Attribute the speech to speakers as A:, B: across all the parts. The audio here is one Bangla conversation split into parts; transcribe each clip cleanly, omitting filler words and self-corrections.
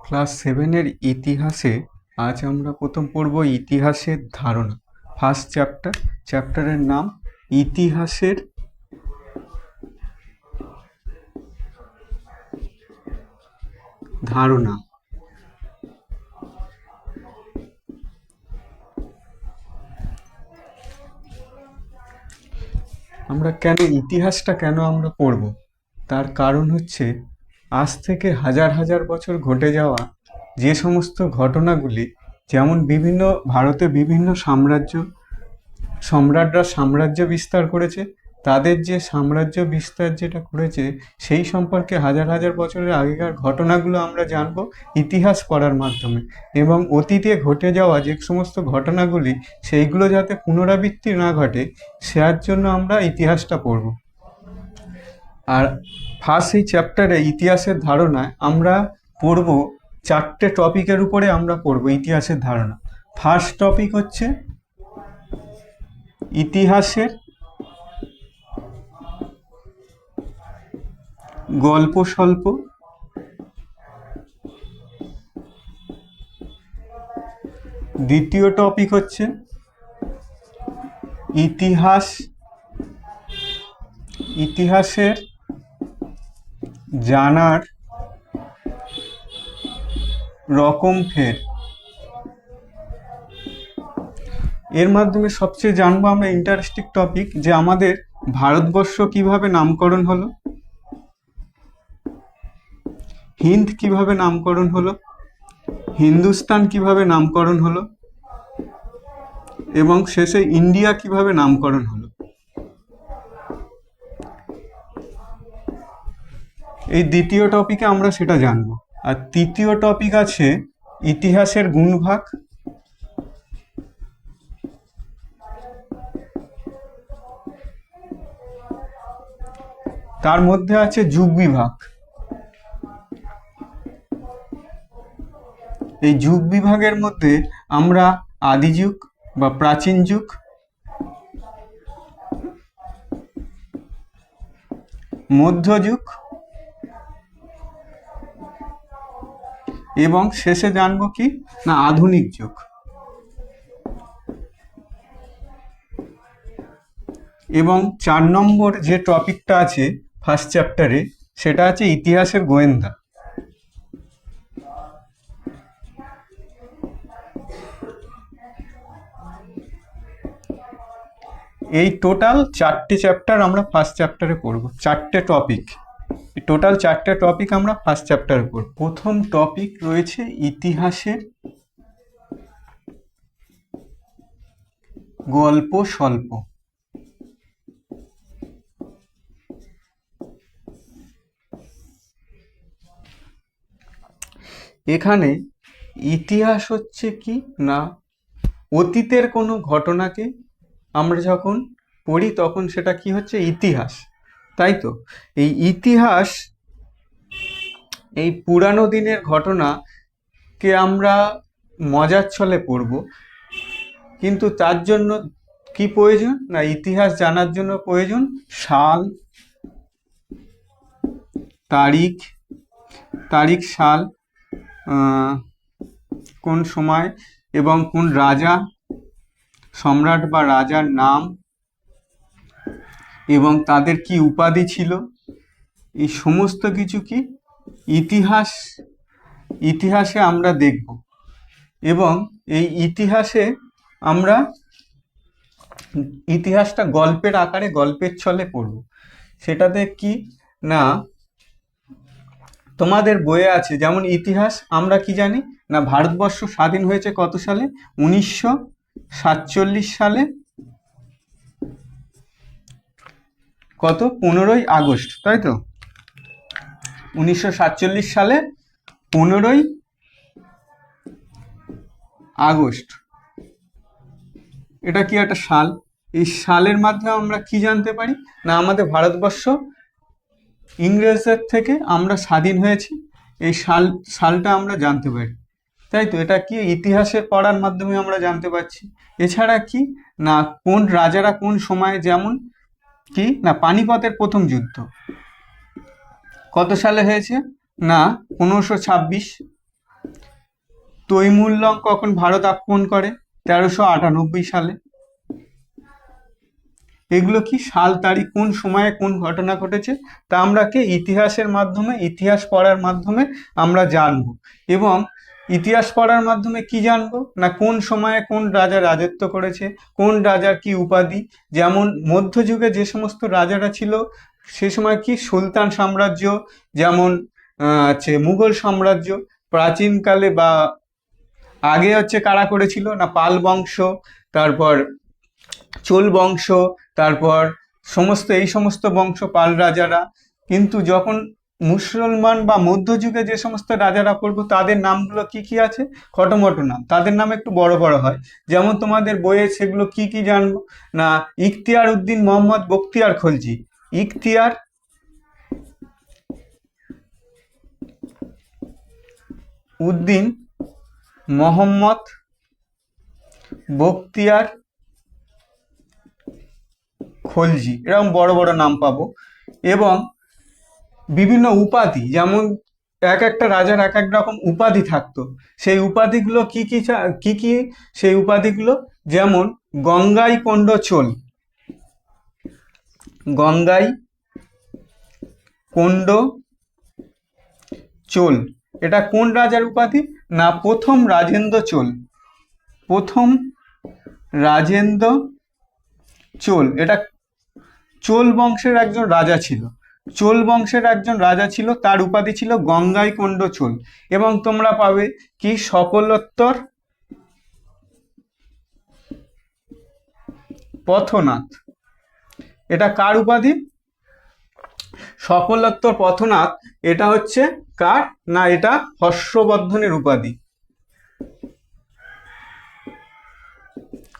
A: ক্লাস সেভেনের ইতিহাসে আজ আমরা প্রথম পড়ব ইতিহাসের ধারণা। ফার্স্ট চ্যাপ্টারের নাম ইতিহাসের ধারণা। আমরা ইতিহাসটা কেন আমরা পড়ব, তার কারণ হচ্ছে আজ থেকে হাজার হাজার বছর ঘটে যাওয়া যে সমস্ত ঘটনাগুলি, যেমন ভারতে বিভিন্ন সম্রাটরা সাম্রাজ্য বিস্তার করেছে, তাদের যে সাম্রাজ্য বিস্তার যেটা করেছে সেই সম্পর্কে হাজার হাজার বছরের আগেকার ঘটনাগুলো আমরা জানব ইতিহাস পড়ার মাধ্যমে। এবং অতীতে ঘটে যাওয়া যে সমস্ত ঘটনাগুলি সেইগুলো যাতে পুনরাবৃত্তি না ঘটে, সেটার জন্য আমরা ইতিহাসটা পড়ব। আর ফার্স্ট এই চ্যাপ্টারে ইতিহাসের ধারণায় আমরা পড়ব 4টে টপিকের উপরে আমরা পড়ব ইতিহাসের ধারণা। ফার্স্ট টপিক হচ্ছে ইতিহাসের গল্প স্বল্প। দ্বিতীয় টপিক হচ্ছে ইতিহাসের জানার রকম ফের। এর মাধ্যমে সবচেয়ে জানবো আমরা ইন্টারেস্টিং টপিক, যে আমাদের ভারতবর্ষ কিভাবে নামকরণ হলো, হিন্দ কিভাবে নামকরণ হলো, হিন্দুস্তান কিভাবে নামকরণ হলো, এবং শেষে ইন্ডিয়া কিভাবে নামকরণ হলো। এই দ্বিতীয় টপিকে আমরা সেটা জানবো। আর তৃতীয় টপিক আছে ইতিহাসের গুণভাগ। তার মধ্যে আছে যুগ বিভাগ। এই যুগ বিভাগের মধ্যে আমরা আদিযুগ বা প্রাচীন যুগ, মধ্যযুগ এবং শেষে জানবো কি না আধুনিক যুগ। এবং 4 নম্বর যে টপিকটা আছে ফার্স্ট চ্যাপ্টারে, সেটা আছে ইতিহাসের গোয়েন্দা। এই টোটাল 4টে চ্যাপ্টার আমরা ফার্স্ট চ্যাপ্টারে পড়ব, 4টে টপিক। টোটাল 4টে টপিক আমরা ফার্স্ট চ্যাপ্টারে পড়ব। প্রথম টপিক রয়েছে ইতিহাসের গল্প স্বল্প। এখানে ইতিহাস হচ্ছে কি না অতীতের কোনো ঘটনাকে আমরা যখন পড়ি তখন সেটা কি হচ্ছে ইতিহাস, তাই তো। এই ইতিহাস এই পুরানো দিনের ঘটনাকে আমরা মজার ছলে পড়ব, কিন্তু তার জন্য কি প্রয়োজন না ইতিহাস জানার জন্য প্রয়োজন সাল, তারিখ সাল, কোন সময় এবং কোন রাজা, সম্রাট বা রাজার নাম এবং তাদের কি উপাধি ছিল, এই সমস্ত কিছু কি ইতিহাসে আমরা দেখব। এবং এই ইতিহাসটা গল্পের আকারে গল্পের ছলে পড়ব। সেটাতে কি না তোমাদের বইয়ে আছে, যেমন ইতিহাস আমরা কি জানি না ভারতবর্ষ স্বাধীন হয়েছে কত সালে, 1947 সালে, কত 15ই আগস্ট, তাই তো। 1947 সালে 15ই আগস্ট, এটা কি একটা সাল। এই সালের মাধ্যমে আমরা কি জানতে পারি না আমাদের ভারতবর্ষ ইংরেজদের থেকে আমরা স্বাধীন হয়েছি, এই সালটা আমরা জানতে পারি, তাই তো। এটা কি ইতিহাসের পড়ার মাধ্যমে আমরা জানতে পারছি। এছাড়া কি না কোন রাজারা কোন সময়ে, যেমন কি না পানিপথের প্রথম যুদ্ধ কত সালে হয়েছে না 1526, তৈমুরলং কখন ভারত আক্রমণ করে? 1398 সালে। এগুলো কি সাল তারিখ, কোন সময়ে কোন ঘটনা ঘটেছে তা আমরা কি ইতিহাসের মাধ্যমে, ইতিহাস পড়ার মাধ্যমে আমরা জানবো। এবং ইতিহাস পড়ার মাধ্যমে কি জানবো না কোন সময়ে কোন রাজা রাজত্ব করেছে, কোন রাজার কি উপাধি। যেমন মধ্যযুগে যে সমস্ত রাজারা ছিল সে সময় কি সুলতান সাম্রাজ্য, যেমন হচ্ছে মুঘল সাম্রাজ্য, প্রাচীনকালে বা আগে হচ্ছে কারা করেছিল না পাল বংশ, তারপর চোল বংশ, তারপর এই সমস্ত বংশ পাল রাজারা। কিন্তু যখন মুসলমান বা মধ্যযুগে যে সমস্ত রাজারা পড়বো তাদের নামগুলো কি কি আছে, খটোমটো নাম, তাদের নাম একটু বড় বড় হয়। যেমন তোমাদের বইয়ে সেগুলো কি কি জানবো না ইখতিয়ার উদ্দিন মোহাম্মদ বখতিয়ার খলজি, ইখতিয়ার উদ্দিন মোহাম্মদ বখতিয়ার খলজি, এরকম বড় বড় নাম পাবো। এবং বিভিন্ন উপাধি, যেমন এক একটা রাজার এক এক রকম উপাধি থাকতো, সেই উপাধিগুলো কি কি কি কি সেই উপাধিগুলো যেমন গঙ্গাই কোন্ড চোল, গঙ্গাই কোন্ড চোল, এটা কোন রাজার উপাধি না প্রথম রাজেন্দ্র চোল, প্রথম রাজেন্দ্র চোল। এটা চোল বংশের একজন রাজা ছিল, চোল বংশের একজন রাজা ছিল, তার উপাধি ছিল গঙ্গাই কোন্ড চোল। এবং তোমরা পাবে কি সকলোত্তর পথনাথ, এটা কার উপাধি? সকলোত্তর পথনাথ এটা হচ্ছে কার না এটা হর্ষবর্ধনের উপাধি,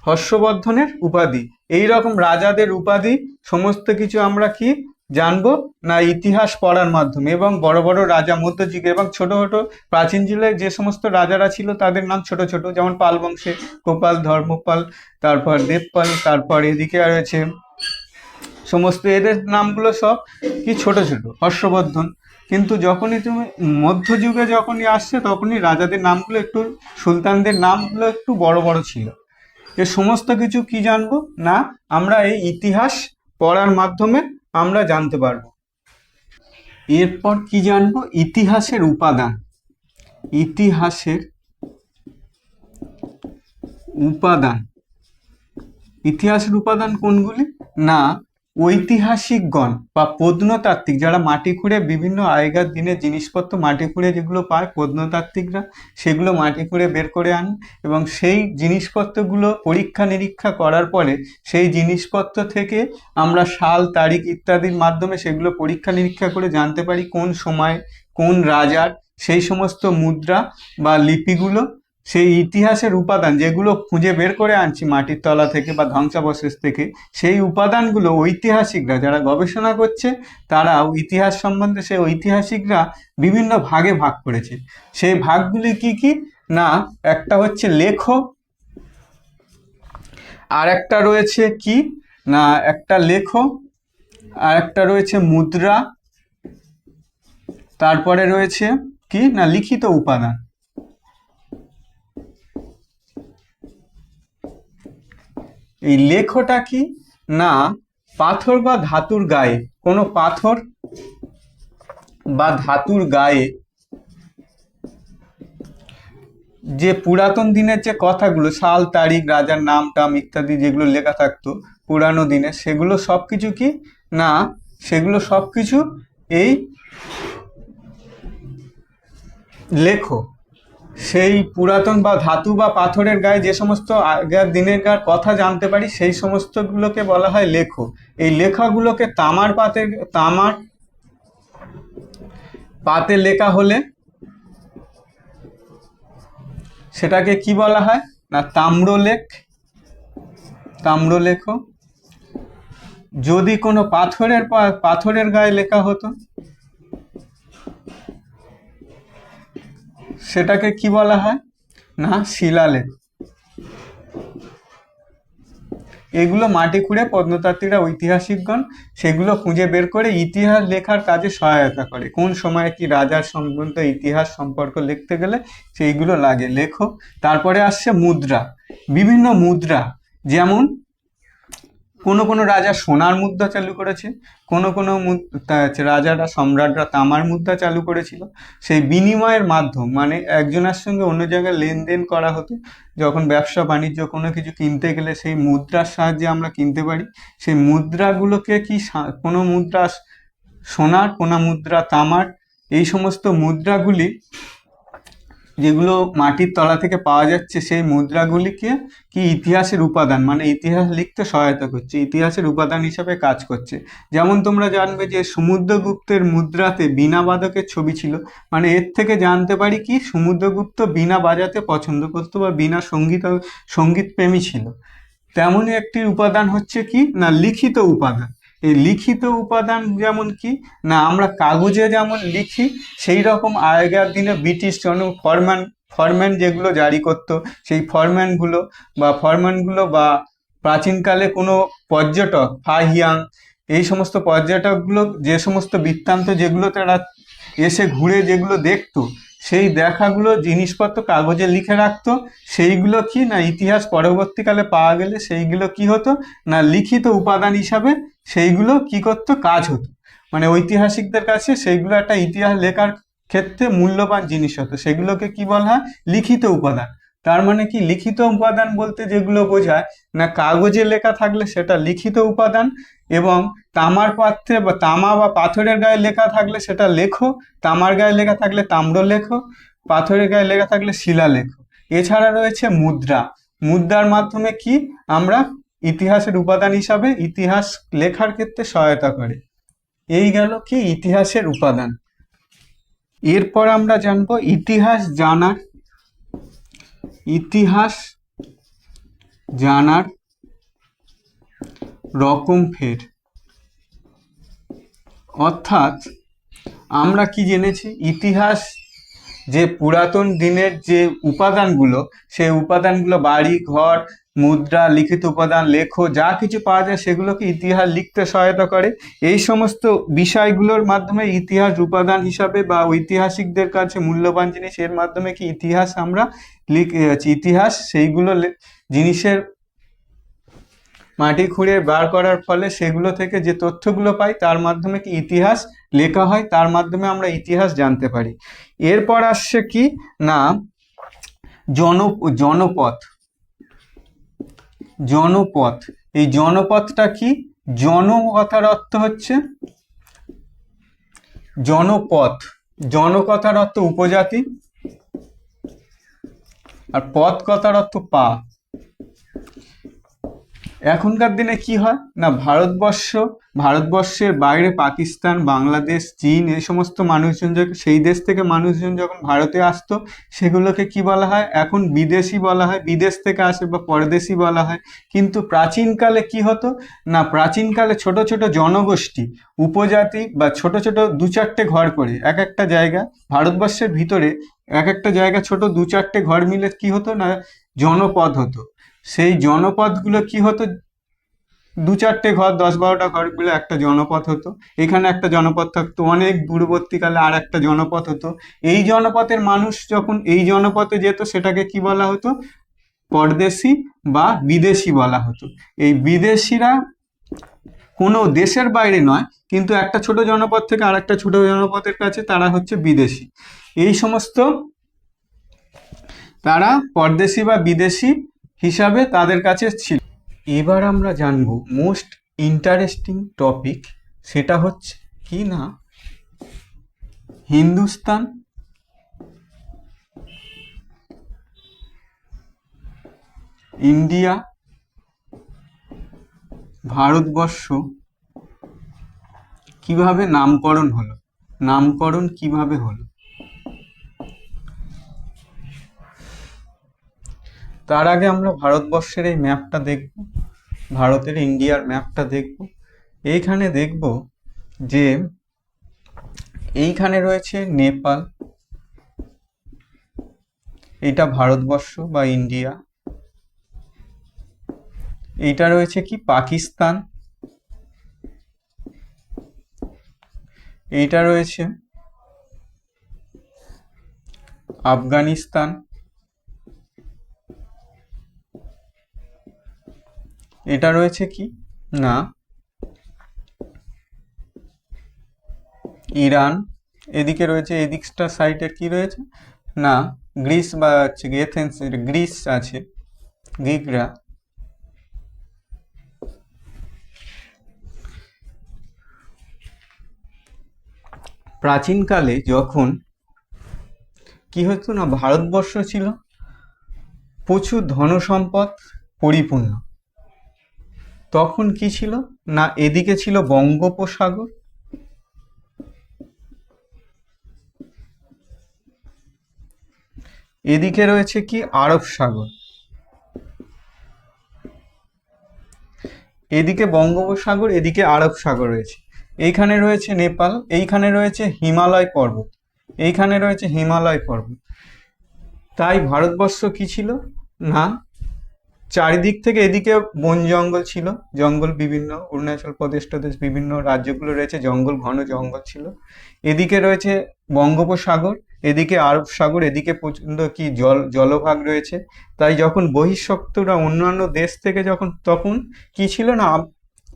A: হর্ষবর্ধনের উপাধি। এই রকম রাজাদের উপাধি সমস্ত কিছু আমরা কি জানবো না ইতিহাস পড়ার মাধ্যমে। এবং বড় বড় রাজা মধ্যযুগে এবং ছোট ছোট প্রাচীন যুগে যে সমস্ত রাজারা ছিল তাদের নাম ছোট ছোট, যেমন পাল বংশে গোপাল, ধর্মপাল, তারপর দেবপাল, তারপর এদিকে রয়েছে সমস্ত এদের নামগুলো সব কি ছোট ছোট, হর্ষবর্ধন। কিন্তু যখনই তুমি মধ্যযুগে যখনই আসছে তখনই রাজাদের নামগুলো একটু, সুলতানদের নামগুলো একটু বড় বড় ছিল। এ সমস্ত কিছু কি জানবো না আমরা এই ইতিহাস পড়ার মাধ্যমে আমরা জানতে পারবো। এরপর কি জানবো ইতিহাসের উপাদান, ইতিহাসের উপাদান। ইতিহাসের উপাদান কোনগুলি না ঐতিহাসিকগণ বা প্রত্নতাত্ত্বিক, যারা মাটি খুঁড়ে বিভিন্ন আগেকার দিনের জিনিসপত্র মাটি খুঁড়ে যেগুলো পায় প্রত্নতাত্ত্বিকরা সেগুলো মাটি খুঁড়ে বের করে আনে এবং সেই জিনিসপত্রগুলো পরীক্ষা নিরীক্ষা করার পরে সেই জিনিসপত্র থেকে আমরা সাল তারিখ ইত্যাদির মাধ্যমে সেগুলো পরীক্ষা নিরীক্ষা করে জানতে পারি কোন সময় কোন রাজার সেই সমস্ত মুদ্রা বা লিপিগুলো, সেই ইতিহাসের উপাদান যেগুলো খুঁজে বের করে আনছি মাটির তলা থেকে বা ধ্বংসাবশেষ থেকে, সেই উপাদানগুলো ঐতিহাসিকরা যারা গবেষণা করছে তারাও ইতিহাস সম্বন্ধে সেই ঐতিহাসিকরা বিভিন্ন ভাগে ভাগ করেছে। সেই ভাগগুলি কি কি না একটা হচ্ছে লেখ, আর একটা রয়েছে কি না একটা লেখ, আর একটা রয়েছে মুদ্রা, তারপরে রয়েছে কি না লিখিত উপাদান। এই লেখটা কি না পাথর বা ধাতুর গায়ে, কোনো পাথর বা ধাতুর গায়ে যে পুরাতন দিনের যে কথাগুলো সাল তারিখ রাজার নাম টাম ইত্যাদি যেগুলো লেখা থাকতো পুরানো দিনে, সেগুলো সব কিছু কি না সেগুলো সব কিছু এই লেখো। সেই পুরাতন বা ধাতু বা পাথরের গায়ে যে সমস্ত আগের দিনের কথা জানতে পারি সেই সমস্তগুলোকে বলা হয় লেখো। এই লেখাগুলোকে তামার পাতে লেখা হলে সেটাকে কি বলা হয় না তাম্রলেখ, তাম্রলেখ। যদি কোনো পাথরের গায়ে লেখা হতো সেটাকে কি বলা হয় না শিলালেখ। এগুলো মাটি খুঁড়ে প্রত্নতাত্ত্বিকরা, ঐতিহাসিকগণ সেগুলো খুঁজে বের করে ইতিহাস লেখার কাজে সহায়তা করে। কোন সময়ে কি রাজার সম্বন্ধে ইতিহাস সম্পর্ক লিখতে গেলে সেইগুলো লাগে, লেখো। তারপরে আসছে মুদ্রা, বিভিন্ন মুদ্রা, যেমন কোনো কোনো রাজা সোনার মুদ্রা চালু করেছে, কোনো কোনো রাজারা, সম্রাটরা তামার মুদ্রা চালু করেছিল। সেই বিনিময়ের মাধ্যম, মানে একজনের সঙ্গে অন্য জায়গায় লেনদেন করা হতো, যখন ব্যবসা বাণিজ্য কোনো কিছু কিনতে গেলে সেই মুদ্রার সাহায্যে আমরা কিনতে পারি। সেই মুদ্রাগুলোকে কি কোনো মুদ্রা সোনার, কোনো মুদ্রা তামার, এই সমস্ত মুদ্রাগুলি যেগুলো মাটির তলা থেকে পাওয়া যাচ্ছে, সেই মুদ্রাগুলিকে কি ইতিহাসের উপাদান, মানে ইতিহাস লিখতে সহায়তা করছে, ইতিহাসের উপাদান হিসাবে কাজ করছে। যেমন তোমরা জানবে যে সমুদ্রগুপ্তের মুদ্রাতে বীণা বাদকের ছবি ছিল, মানে এর থেকে জানতে পারি কি সমুদ্রগুপ্ত বীণা বাজাতে পছন্দ করতো বা বীণা সঙ্গীত প্রেমী ছিল। তেমনই একটি উপাদান হচ্ছে কি না লিখিত উপাদান। এই লিখিত উপাদান যেমন কি না আমরা কাগজে যেমন লিখি, সেই রকম আগেকার দিনে ব্রিটিশ ফরম্যান যেগুলো জারি করতো, সেই ফরম্যানগুলো বা প্রাচীনকালে কোনো পর্যটক, ফাহিয়াং, এই সমস্ত পর্যটকগুলো যে সমস্ত বৃত্তান্ত যেগুলো তারা এসে ঘুরে যেগুলো দেখতো, সেই দেখাগুলো জিনিসপত্র কাগজে লিখে রাখতো। সেইগুলো কি না ইতিহাস পরবর্তীকালে পাওয়া গেলে সেইগুলো কি হতো না লিখিত উপাদান হিসাবে সেইগুলো কি করতো, কাজ হতো। মানে ঐতিহাসিকদের কাছে সেইগুলো একটা ইতিহাস লেখার ক্ষেত্রে মূল্যবান জিনিস হতো, সেগুলোকে কি বলা হয়, লিখিত উপাদান। তার মানে কি লিখিত উপাদান বলতে যেগুলো বোঝায় না কাগজে লেখা থাকলে সেটা লিখিত উপাদান, এবং তামার পাত্রে বা তামা বা পাথরের গায়ে লেখা থাকলে সেটা লেখো, তামার গায়ে লেখা থাকলে তাম্র লেখো, পাথরের গায়ে লেখা থাকলে শিলা লেখো। এছাড়া রয়েছে মুদ্রা, মুদ্রার মাধ্যমে কি আমরা ইতিহাসের উপাদান হিসাবে ইতিহাস লেখার ক্ষেত্রে সহায়তা করে। এই গেল কি ইতিহাসের উপাদান। এরপর আমরা জানবো ইতিহাস জানার রকম ফের। অর্থাৎ আমরা কি জেনেছি, ইতিহাস যে পুরাতন দিনের যে উপাদানগুলো, সেই উপাদানগুলো বাড়ি ঘর, মুদ্রা, লিখিত উপাদান, লেখো, যা কিছু পাওয়া যায় সেগুলোকে ইতিহাস লিখতে সহায়তা করে। এই সমস্ত বিষয়গুলোর মাধ্যমে ইতিহাস উপাদান হিসাবে বা ঐতিহাসিকদের কাছে মূল্যবান জিনিস, এর মাধ্যমে কি ইতিহাস আমরা ইতিহাস সেইগুলো জিনিসের মাটি খুঁড়ে বার করার ফলে সেগুলো থেকে যে তথ্যগুলো পাই তার মাধ্যমে কি ইতিহাস লেখা হয়, তার মাধ্যমে আমরা ইতিহাস জানতে পারি। এরপর আসছে কি না জনপথ। এই জনপথটা কি, জন কথার অর্থ হচ্ছে জনপথ, জন কথার অর্থ উপজাতি, আর পথ কথার অর্থ পা। এখনকার দিনে কি হয় না ভারতবর্ষের বাইরে পাকিস্তান, বাংলাদেশ, চীন, এই সমস্ত মানুষজন সেই দেশ থেকে মানুষজন যখন ভারতে আসতো, সেগুলোকে কি বলা হয়, এখন বিদেশি বলা হয়, বিদেশ থেকে আসে বা পরদেশি বলা হয়। কিন্তু প্রাচীনকালে কি হতো না প্রাচীনকালে ছোট ছোট জনগোষ্ঠী, উপজাতি বা ছোট ছোট দু চারটে ঘর করে এক একটা জায়গা, ভারতবর্ষের ভিতরে এক একটা জায়গা ছোট দু চারটে ঘর মিলে কি হতো না জনপদ হতো। সেই জনপদগুলো কি হতো, দু চারটে ঘর, 10-12টা ঘর মিলে একটা জনপদ হতো। এখানে একটা জনপদ থাকতো, অনেক দূরবর্তীকালে আর একটা জনপদ হতো। এই জনপদের মানুষ যখন এই জনপদে যেত সেটাকে কি বলা হতো, পরদেশি বা বিদেশি বলা হতো। এই বিদেশিরা কোনো দেশের বাইরে নয়, কিন্তু একটা ছোট জনপদ থেকে আর একটা ছোট জনপদের কাছে তারা হচ্ছে বিদেশি। এই সমস্ত তারা পরদেশি বা বিদেশি হিসাবে তাদের কাছে ছিল। এবার আমরা জানবো মোস্ট ইন্টারেস্টিং টপিক, সেটা হচ্ছে কি না হিন্দুস্তান, ইন্ডিয়া, ভারতবর্ষ কিভাবে নামকরণ কিভাবে হলো। তার আগে আমরা ভারতবর্ষের এই ম্যাপটা দেখব, ভারতের ইন্ডিয়ার ম্যাপটা দেখব। এইখানে দেখব যে এইখানে রয়েছে নেপাল, এটা ভারতবর্ষ বা ইন্ডিয়া। এইটা রয়েছে কি পাকিস্তান, এইটা রয়েছে আফগানিস্তান, এটা রয়েছে কি না ইরান, এদিকে রয়েছে এদিকটা সাইডে কি রয়েছে না গ্রিস বা হচ্ছে এথেন্স, গ্রিস আছে, গ্রিকরা। প্রাচীনকালে যখন কি হতো না, ভারতবর্ষ ছিল প্রচুর ধনসম্পদ পরিপূর্ণ, তখন কি ছিল না এদিকে ছিল বঙ্গোপসাগর, এদিকে রয়েছে কি আরব সাগর, এদিকে বঙ্গোপসাগর, এদিকে আরব সাগর রয়েছে, এইখানে রয়েছে নেপাল, এইখানে রয়েছে হিমালয় পর্বত, এইখানে রয়েছে হিমালয় পর্বত। তাই ভারতবর্ষ কি ছিল না চারিদিক থেকে, এদিকে বন জঙ্গল ছিল, জঙ্গল বিভিন্ন অরুণাচল প্রদেশ টদেশ বিভিন্ন রাজ্যগুলো রয়েছে, জঙ্গল ঘন জঙ্গল ছিল, এদিকে রয়েছে বঙ্গোপসাগর, এদিকে আরব সাগর, এদিকে প্রচন্ড কি জলভাগ রয়েছে। তাই যখন বহিঃশত্রুরা অন্যান্য দেশ থেকে যখন, তখন কি ছিল না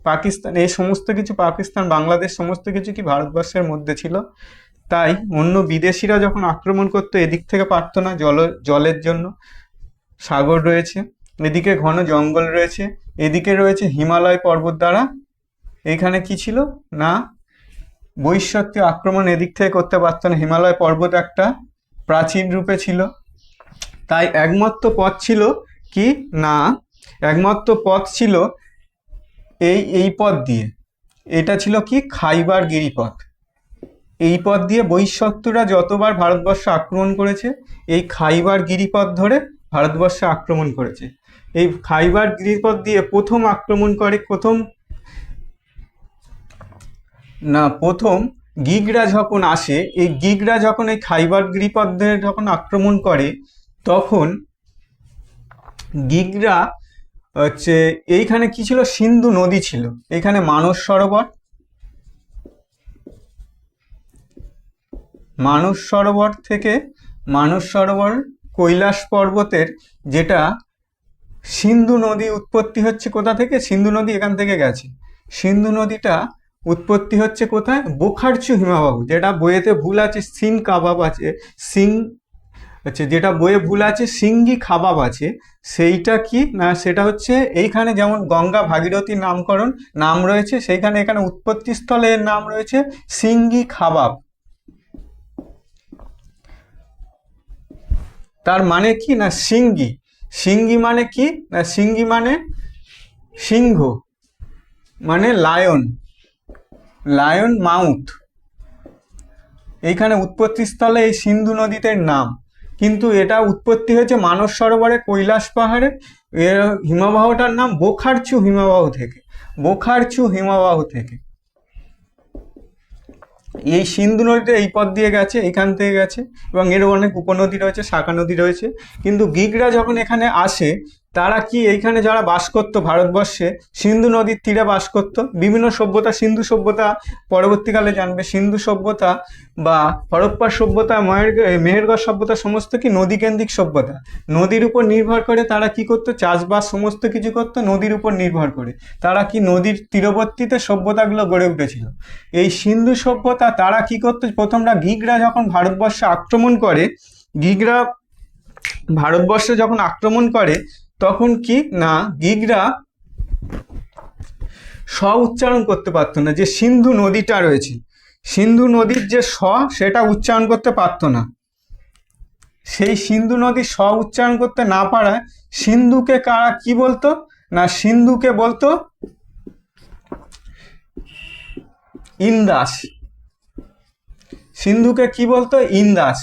A: পাকিস্তান, এই সমস্ত কিছু পাকিস্তান বাংলাদেশ সমস্ত কিছু কি ভারতবর্ষের মধ্যে ছিল। তাই অন্য বিদেশিরা যখন আক্রমণ করতো এদিক থেকে পারতো না, জলের জন্য, সাগর রয়েছে, এদিকে ঘন জঙ্গল রয়েছে, এদিকে রয়েছে হিমালয় পর্বত দ্বারা, এখানে কি ছিল না বহিঃশত্রু আক্রমণ এদিক থেকে করতে পারতো না, হিমালয় পর্বত একটা প্রাচীন রূপে ছিল। তাই একমাত্র পথ ছিল কি না, একমাত্র পথ ছিল এই পথ দিয়ে, এটা ছিল কি খাইবার গিরিপথ। এই পথ দিয়ে বহিঃশত্রুরা যতবার ভারতবর্ষ আক্রমণ করেছে এই খাইবার গিরিপথ ধরে ভারতবর্ষে আক্রমণ করেছে। এই খাইবার গিরিপথ দিয়ে প্রথম আক্রমণ করে, প্রথম গিগরা যখন আসে, এই গিগরা যখন এই খাইবার গিরিপথ ধরে যখন আক্রমণ করে, তখন গিগরা হচ্ছে এইখানে কি ছিল, সিন্ধু নদী ছিল, এখানে মানস সরোবর, মানস সরোবর থেকে মানস সরোবর কৈলাস পর্বতের, যেটা সিন্ধু নদী উৎপত্তি হচ্ছে কোথা থেকে, সিন্ধু নদী এখান থেকে গেছে, সিন্ধু নদীটা উৎপত্তি হচ্ছে কোথায়, বোখারচু হিমবাহ, যেটা বইয়েতে ভুল আছে সিং কাবাব আছে, সিং হচ্ছে যেটা বইয়ে ভুল আছে সিঙ্গি খাবাব আছে, সেইটা কি না সেটা হচ্ছে এইখানে যেমন গঙ্গা ভাগীরথীর নামকরণ নাম রয়েছে, সেইখানে এখানে উৎপত্তিস্থলে এর নাম রয়েছে সিঙ্গি খাবাব। তার মানে কি না সিঙ্গি, সিঙ্গি মানে কি না সিঙ্গি মানে সিংহ, মানে লায়ন, লায়ন মাউথ, এইখানে উৎপত্তিস্থলে এই সিন্ধু নদীতে নাম। কিন্তু এটা উৎপত্তি হয়েছে মানস সরোবরে কৈলাস পাহাড়ে, এর হিমবাহটার নাম বোখারচু হিমবাহ থেকে, বোখারচু হিমবাহ থেকে। এই সিন্ধু নদীতে এই পথ দিয়ে গেছে, এখান থেকে গেছে, এবং এর অনেক উপনদী রয়েছে, শাখা নদী রয়েছে। কিন্তু গ্রিকরা যখন এখানে আসে, তারা কি এইখানে যারা বাস করতো ভারতবর্ষে, সিন্ধু নদীর তীরে বাস করতো, বিভিন্ন সভ্যতা, সিন্ধু সভ্যতা পরবর্তীকালে জানবে, সিন্ধু সভ্যতা বা হরপ্পা সভ্যতা, মেহেরগড় সভ্যতা সমস্ত কি নদীকেন্দ্রিক সভ্যতা, নদীর উপর নির্ভর করে তারা কি করতো, চাষবাস সমস্ত কিছু করতো নদীর উপর নির্ভর করে, তারা কি নদীর তীরবর্তীতে সভ্যতাগুলো গড়ে উঠেছিল। এই সিন্ধু সভ্যতা তারা কি করতো, প্রথমটা গ্রিকরা যখন ভারতবর্ষে আক্রমণ করে, গ্রিকরা ভারতবর্ষে যখন আক্রমণ করে, তখন কি না গ্রিকরা স উচ্চারণ করতে পারতো না, যে সিন্ধু নদীটা রয়েছে, সিন্ধু নদীর যে স সেটা উচ্চারণ করতে পারতো না। সেই সিন্ধু নদীর স উচ্চারণ করতে না পারায় সিন্ধুকে কারা কি বলতো না, সিন্ধুকে বলতো ইন্দাস, সিন্ধুকে কি বলতো ইন্দাস।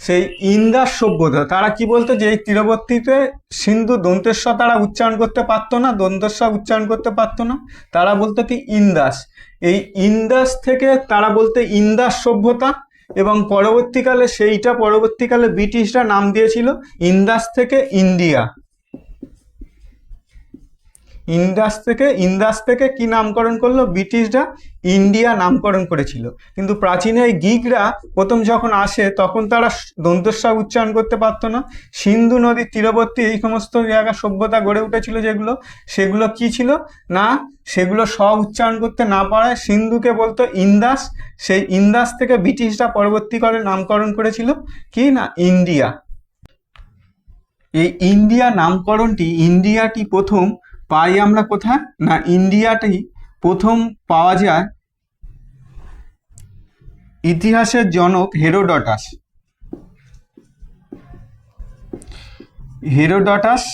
A: সেই ইন্দাস সভ্যতা তারা কি বলতো, যে এই তীরবর্তীতে সিন্ধু দন্তেস্ব তারা উচ্চারণ করতে পারতো না, দন্তেস্ব উচ্চারণ করতে পারতো না, তারা বলতো কি ইন্দাস। এই ইন্দাস থেকে তারা বলতে ইন্দাস সভ্যতা, এবং পরবর্তীকালে ব্রিটিশরা নাম দিয়েছিল ইন্দাস থেকে ইন্ডিয়া, ইন্দাস থেকে কি নামকরণ করলো? ব্রিটিশরা ইন্ডিয়া নামকরণ করেছিল। কিন্তু প্রাচীনে এই গ্রিকরা প্রথম যখন আসে তখন তারা দন্তস্ব উচ্চারণ করতে পারতো না। সিন্ধু নদীর তীরবর্তী এই সমস্ত জায়গা সভ্যতা গড়ে উঠেছিল সেগুলো কি ছিল না, সেগুলো উচ্চারণ করতে না পারায় সিন্ধুকে বলতো ইন্দাস। সেই ইন্দাস থেকে ব্রিটিশরা পরবর্তীকালে নামকরণ করেছিল কি না, ইন্ডিয়া। এই ইন্ডিয়া নামকরণটি, ইন্ডিয়াটি প্রথম পাই আমরা কোথায় না, ইন্ডিয়াটি প্রথম পাওয়া যায় ইতিহাসের জনক হেরোডটাস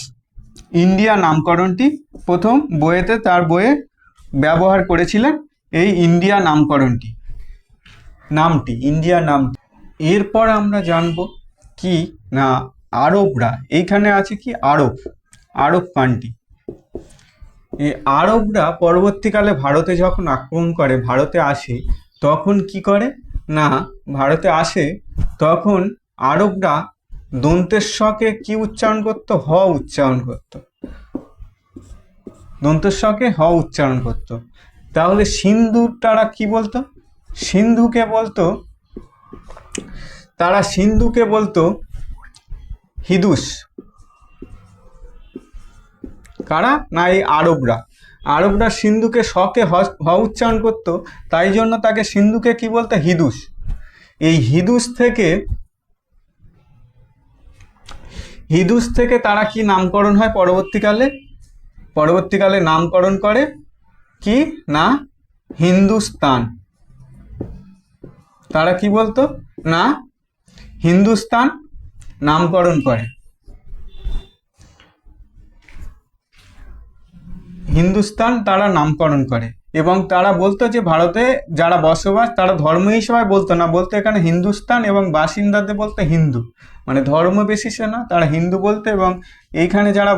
A: ইন্ডিয়া নামকরণটি প্রথম তার বইয়ে ব্যবহার করেছিলেন এই ইন্ডিয়া নামটি ইন্ডিয়া নামটি। এরপর আমরা জানব কি না, আরবরা, এইখানে আছে কি আরব কান্ট্রি। এই আরবরা পরবর্তীকালে ভারতে যখন আক্রমণ করে, ভারতে আসে, তখন কি করে না, তখন আরবরা দন্তেশ্বকে কি উচ্চারণ করতো? দন্তেশ্বকে উচ্চারণ করতো। তাহলে সিন্ধুর তারা কি বলতো? সিন্ধুকে বলতো হিদুস। কারা না, এই আরবরা সিন্ধুকে শকে উচ্চারণ করতো, তাই জন্য তাকে সিন্ধুকে কি বলতো? হিদুস। এই হিদুস থেকে তারা কি নামকরণ হয় পরবর্তীকালে নামকরণ করে কি না, হিন্দুস্তান। তারা কি বলতো না, হিন্দুস্তান নামকরণ করে। এবং তারা বলতো যে ভারতে যারা বসবাস তারা ধর্ম হিসেবে বলতো না, বলতো এখানে হিন্দুস্তান, এবং বাসিন্দাদের বলতো হিন্দু, মানে ধর্ম বেসিসে না, তারা হিন্দু বলতো। এবং এইখানে যারা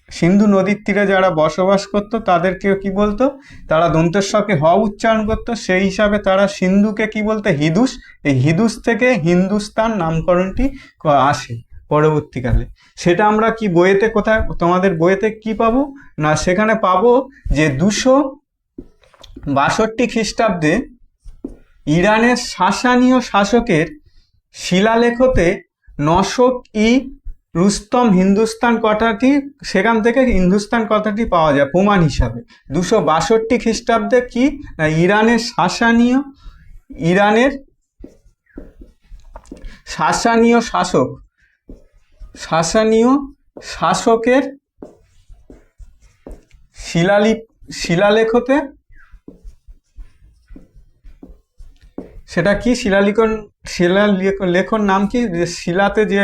A: সিন্ধু নদীর তীরে যারা বসবাস করতো তাদেরকে কি বলতো? তারা দন্তেশ্বকে উচ্চারণ করতো, সেই হিসাবে তারা সিন্ধুকে কি বলতো? হিদুস। এই হিদুস থেকে হিন্দুস্তান নামকরণটি আসে পরবর্তীকালে। সেটা আমরা কি বইয়েতে, কোথায় তোমাদের বইয়েতে কি পাবো না, সেখানে পাবো যে 262 খ্রিস্টাব্দে ইরানের সাসানীয় শাসকের শিলালেখতে নসক-ই রুস্তম হিন্দুস্তান কথাটি, সেখান থেকে হিন্দুস্তান কথাটি পাওয়া যায় প্রমাণ হিসাবে। 262 খ্রিস্টাব্দে কি না, ইরানের সাসানীয় শাসকের শিলালেখতে, সেটা কি শিলালেখন নাম কি, শিলাতে যে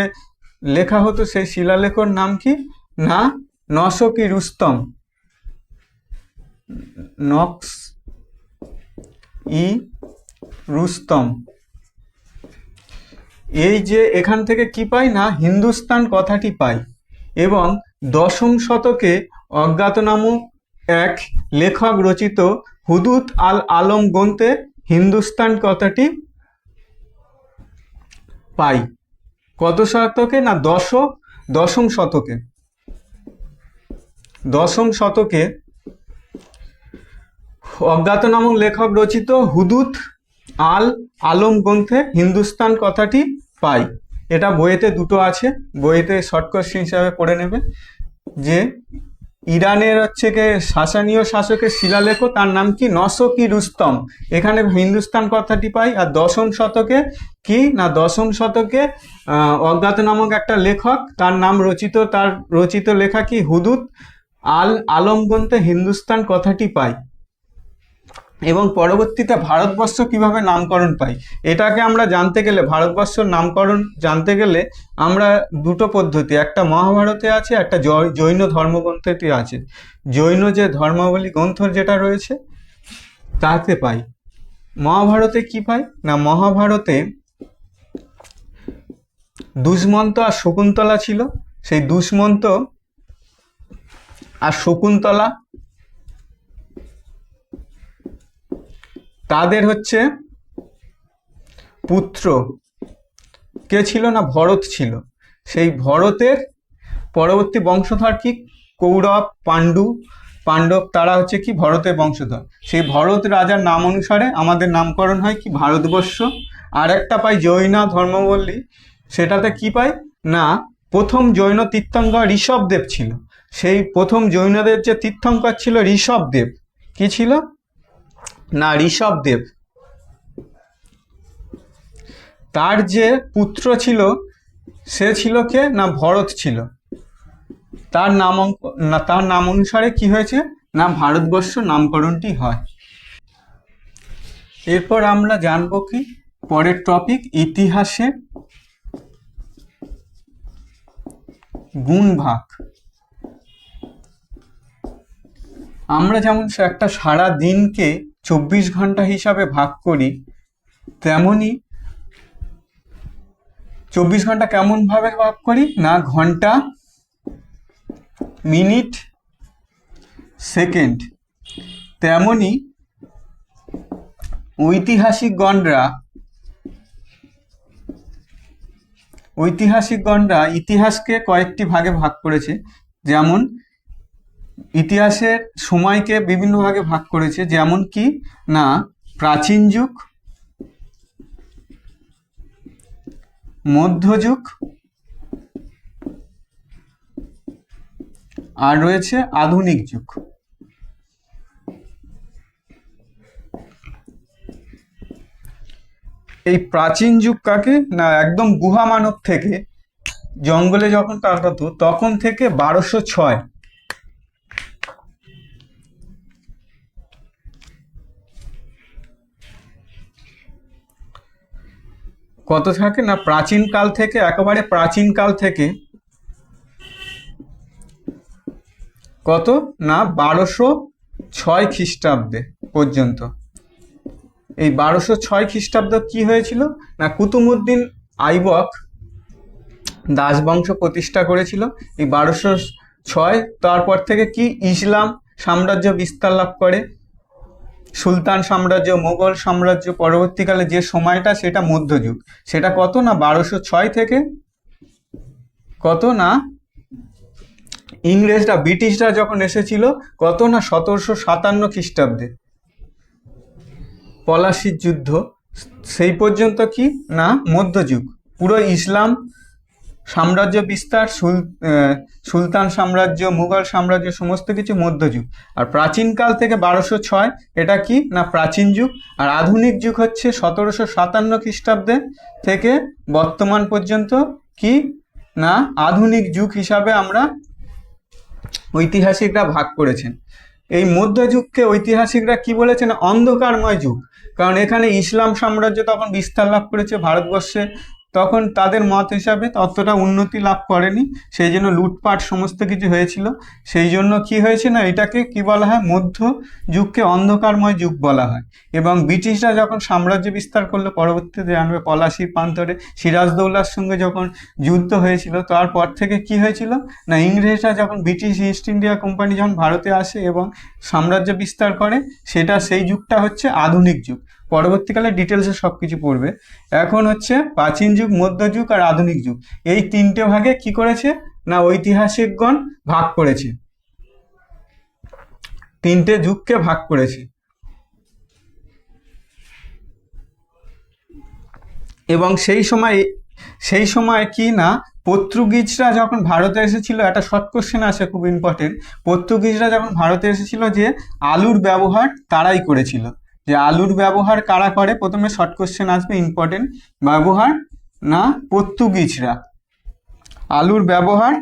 A: লেখা হতো সেই শিলালেখর নাম কি না, নসক-ই রুস্তম। এই যে এখান থেকে কি পাই না, হিন্দুস্তান কথাটি পাই। এবং 10ম শতকে অজ্ঞাত নামক এক লেখক রচিত হুদুদ আল আলম গ্রন্থে হিন্দুস্তান কথাটি পাই। কত শতকে না, 10ম শতকে অজ্ঞাত নামক লেখক রচিত হুদুদ আল আলম গ্রন্থে হিন্দুস্তান কথাটি পাই। এটা বইয়েতে দুটো আছে, বইয়েতে শর্ট কোশ্চেন হিসাবে পড়ে নেবে যে ইরানের হচ্ছে কে সাসানীয় শাসকের শিলালেখ, তার নাম কি নসক-ই রুস্তম, এখানে হিন্দুস্তান কথাটি পাই। আর 10ম শতকে কি না, 10ম শতকে অজ্ঞাত নামক একটা লেখক, তার রচিত লেখা কি হুদুদ আল আলম গ্রন্থে হিন্দুস্তান কথাটি পাই। এবং পরবর্তীতে ভারতবর্ষ কিভাবে নামকরণ পাই, এটাকে আমরা জানতে গেলে, ভারতবর্ষের নামকরণ জানতে গেলে আমরা দুটো পদ্ধতি, একটা মহাভারতে আছে, একটা জৈন ধর্মগ্রন্থটি আছে। জৈন যে ধর্মাবলী গ্রন্থ যেটা রয়েছে তাতে পাই। মহাভারতে কি পাই না, মহাভারতে দুষ্মন্ত আর শকুন্তলা ছিল। সেই দুষ্মন্ত আর শকুন্তলা তাদের হচ্ছে পুত্র কে ছিল না, ভরত ছিল। সেই ভরতের পরবর্তী বংশধর কি কৌরব, পাণ্ডব তারা হচ্ছে কি ভরতের বংশধর। সেই ভরত রাজার নাম অনুসারে আমাদের নামকরণ হয় কি ভারতবর্ষ। আর একটা পাই জৈন ধর্মাবলম্বী, সেটাতে কি পাই না প্রথম জৈন তীর্থঙ্কর ঋষভদেব ছিল। সেই প্রথম জৈনদের যে তীর্থঙ্কর ছিল ঋষভদেব। কি ছিল না ঋষভদেব। তার যে পুত্র ছিল সে ছিল কে না ভরত ছিল। তার নাম অনুসারে কি হয়েছে না ভারতবর্ষ নামকরণটি হয়। এরপর আমরা জানবো কি পরের টপিক ইতিহাসে গুণ ভাগ। আমরা যেমন একটা সারা দিনকে 24 ঘন্টা হিসাবে ভাগ করি, তেমনি 24 ঘন্টা কেমন ভাবে ভাগ করি না ঘন্টা, মিনিট, সেকেন্ড। তেমনি ঐতিহাসিকগণরা ইতিহাসকে কয়েকটি ভাগে ভাগ করেছে। যেমন ইতিহাসের সময়কে বিভিন্ন ভাগে ভাগ করেছে, যেমন কি না প্রাচীন যুগ, মধ্যযুগ, আর রয়েছে আধুনিক যুগ। এই প্রাচীন যুগ কাকে না একদম গুহা মানব থেকে জঙ্গলে যখন কাটাতো তখন থেকে 1206 কত থাকে না প্রাচীন কাল থেকে, একেবারে প্রাচীন কাল থেকে কত না 1206 খ্রিস্টাব্দে পর্যন্ত। এই 1206 খ্রিস্টাব্দ কি হয়েছিল না কুতুবউদ্দিন আইবক দাস বংশ প্রতিষ্ঠা করেছিল। এই 1206 তারপর থেকে কি ইসলাম সাম্রাজ্য বিস্তার লাভ করে, সুলতান সাম্রাজ্য, মোগল সাম্রাজ্য। পরবর্তীকালে যে সময়টা সেটা মধ্যযুগ। সেটা কত না 1206 থেকে কত না ইংরেজরা ব্রিটিশরা যখন এসেছিল কত না 1757 খ্রিস্টাব্দে পলাশির যুদ্ধ, সেই পর্যন্ত কি না মধ্যযুগ। পুরো ইসলাম সাম্রাজ্য বিস্তার, সুলতান সাম্রাজ্য, মুঘল সাম্রাজ্য, সমস্ত কিছু মধ্যযুগ। আর প্রাচীনকাল থেকে 1206 এটা কি না প্রাচীন যুগ। আর আধুনিক যুগ হচ্ছে 1757 খ্রিস্টাব্দে থেকে বর্তমান পর্যন্ত কি না আধুনিক যুগ হিসাবে আমরা ঐতিহাসিকরা ভাগ করেছেন। এই মধ্যযুগকে ঐতিহাসিকরা কি বলেছেন অন্ধকারময় যুগ। কারণ এখানে ইসলাম সাম্রাজ্য তখন বিস্তার লাভ করেছে ভারতবর্ষে, তখন তাদের মত হিসাবে ততটা উন্নতি লাভ করেনি, সেই জন্য লুটপাট সমস্ত কিছু হয়েছিল। সেই জন্য কি হয়েছে না এটাকে কি বলা হয় মধ্য যুগকে অন্ধকারময় যুগ বলা হয়। এবং ব্রিটিশরা যখন সাম্রাজ্য বিস্তার করলো পরবর্তীতে জানবে পলাশির প্রান্তরে সিরাজদৌল্লার সঙ্গে যখন যুদ্ধ হয়েছিল, তারপর থেকে কি হয়েছিল না ইংরেজরা যখন ব্রিটিশ ইস্ট ইন্ডিয়া কোম্পানি যখন ভারতে আসে এবং সাম্রাজ্য বিস্তার করে, সেই যুগটা হচ্ছে আধুনিক যুগ। পরবর্তীকালে ডিটেলসে সব কিছু পড়বে। এখন হচ্ছে প্রাচীন যুগ, মধ্যযুগ আর আধুনিক যুগ, এই তিনটে ভাগে কি করেছে না ঐতিহাসিকগণ ভাগ করেছে, তিনটে যুগকে ভাগ করেছে। এবং সেই সময় কি না পর্তুগিজরা যখন ভারতে এসেছিল, একটা শর্ট কোশ্চেন আছে খুব ইম্পর্টেন্ট, পর্তুগিজরা যখন ভারতে এসেছিল যে আলুর ব্যবহার তারাই করেছিল। যে আলুর ব্যবহার কারা করে প্রথমে শর্ট কোশ্চেন আসবে ইম্পর্টেন্ট, ব্যবহার না পর্তুগিজরা। আলুর ব্যবহার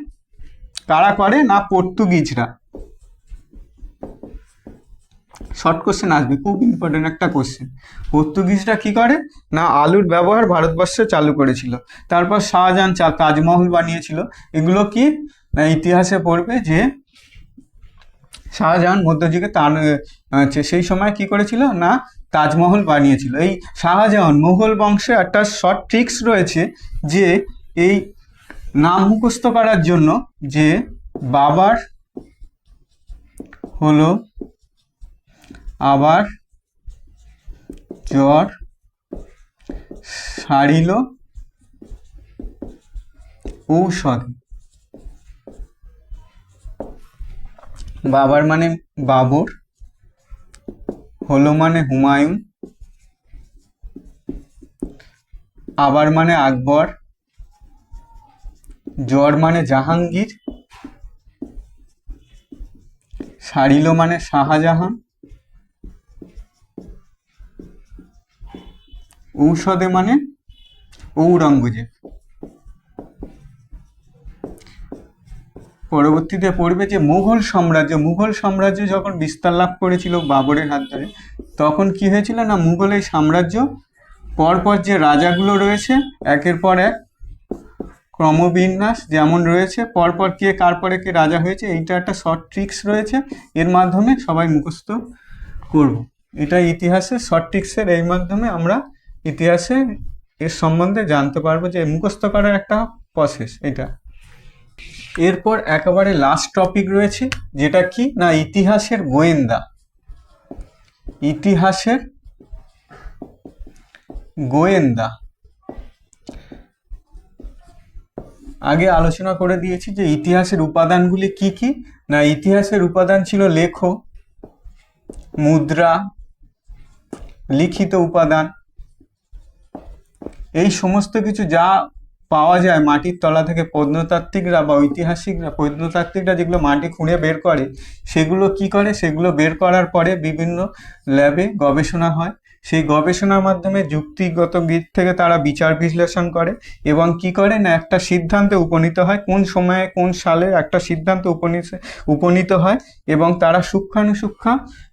A: কারা করে না পর্তুগিজরা। শর্ট কোশ্চেন আসবে, খুব ইম্পর্টেন্ট একটা কোশ্চেন। পর্তুগিজরা কি করে না আলুর ব্যবহার ভারতবর্ষে চালু করেছিল। তারপর শাহজাহান তাজমহল বানিয়েছিল। এগুলো কি না ইতিহাসে পড়বে যে শাহজাহান মধ্যযুগে সেই সময় কি করেছিল না তাজমহল বানিয়েছিল। এই শাহজাহান মুঘল বংশে একটা শর্ট ট্রিক্স রয়েছে যে এই নাম মুখস্থ করার জন্য, যে বাবার হলো আবার জ্বর সারিল ঔষধ। বাবার মানে বাবর, হলো মানে হুমায়ুন, আবার মানে আকবর, জর মানে জাহাঙ্গীর, সারিলো মানে শাহজাহান, ঔষধে মানে ঔরঙ্গজেব। পরবর্তীতে পড়বে যে মুঘল সাম্রাজ্য যখন বিস্তার লাভ করেছিল বাবরের হাত ধরে, তখন কি হয়েছিল না, মুঘল এই সাম্রাজ্য পরপর যে রাজাগুলো রয়েছে একের পর এক ক্রমবিন্যাস যেমন রয়েছে, পরপর কে কার পরে কে রাজা হয়েছে, এইটা একটা শর্ট ট্রিক্স রয়েছে, এর মাধ্যমে সবাই মুখস্থ করব। এটা ইতিহাসের শর্ট ট্রিক্সের, এই মাধ্যমে আমরা ইতিহাসে এর সম্বন্ধে জানতে পারবো, যে মুখস্থ করার একটা প্রসেস এটা। এরপর একেবারে লাস্ট টপিক রয়েছে, যেটা কি না ইতিহাসের গোয়েন্দা। ইতিহাসের গোয়েন্দা আগে আলোচনা করে দিয়েছি যে ইতিহাসের উপাদানগুলি কি কি না, ইতিহাসের উপাদান ছিল লেখ, মুদ্রা, লিখিত উপাদান, এই সমস্ত কিছু যা পাওয়া যায় মাটির তলা থেকে। প্রত্নতাত্ত্বিকরা বা ঐতিহাসিকরা, প্রত্নতাত্ত্বিকরা যেগুলো মাটি খুঁড়ে বের করে, সেগুলো কি করে, সেগুলো বের করার পরে বিভিন্ন ল্যাবে গবেষণা হয়, সেই গবেষণার মাধ্যমে যুক্তিগত দিক থেকে তারা বিচার বিশ্লেষণ করে এবং কি করে না একটা সিদ্ধান্তে উপনীত হয়, কোন সময়ে কোন সালে একটা সিদ্ধান্ত উপনীত হয়, এবং তারা সূক্ষ্মাণুসূক্ষ্ম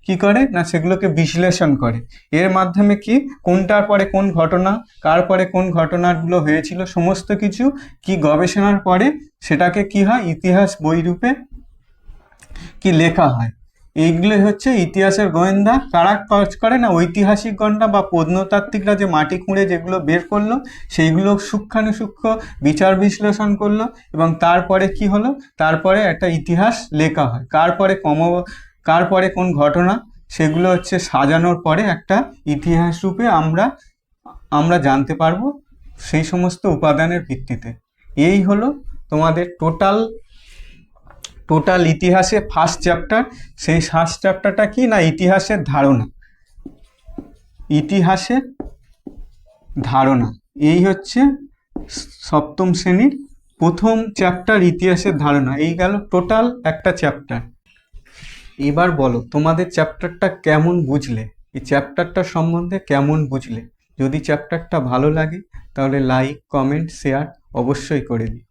A: কি করে না সেগুলোকে বিশ্লেষণ করে। এর মাধ্যমে কি কোনটার পরে কোন ঘটনা, কার পরে কোন ঘটনাগুলো হয়েছিল, সমস্ত কিছু কি গবেষণার পরে সেটাকে কি হয় ইতিহাস বই রূপে কি লেখা হয়। এইগুলোই হচ্ছে ইতিহাসের গোয়েন্দা। কারা কাজ করে না ঐতিহাসিকগণরা বা প্রত্নতাত্ত্বিকরা, যে মাটি খুঁড়ে যেগুলো বের করলো সেইগুলো সূক্ষ্মাণুসূক্ষ্ম বিচার বিশ্লেষণ করলো, এবং তারপরে কি হলো, তারপরে একটা ইতিহাস লেখা হয়। কার পরে কোন ঘটনা, সেগুলো হচ্ছে সাজানোর পরে একটা ইতিহাস রূপে আমরা জানতে পারবো সেই সমস্ত উপাদানের ভিত্তিতে। এই হলো তোমাদের টোটাল ইতিহাসে ফার্স্ট চ্যাপ্টার। সেই ফার্স্ট চ্যাপ্টারটা কি না ইতিহাসের ধারণা। ইতিহাসের ধারণা এই হচ্ছে সপ্তম শ্রেণীর প্রথম চ্যাপ্টার, ইতিহাসের ধারণা। এই গেল টোটাল একটা চ্যাপ্টার। এবার বলো তোমাদের চ্যাপ্টারটা কেমন বুঝলে, এই চ্যাপ্টারটা সম্বন্ধে কেমন বুঝলে। যদি চ্যাপ্টারটা ভালো লাগে তাহলে লাইক, কমেন্ট, শেয়ার অবশ্যই করে দিও।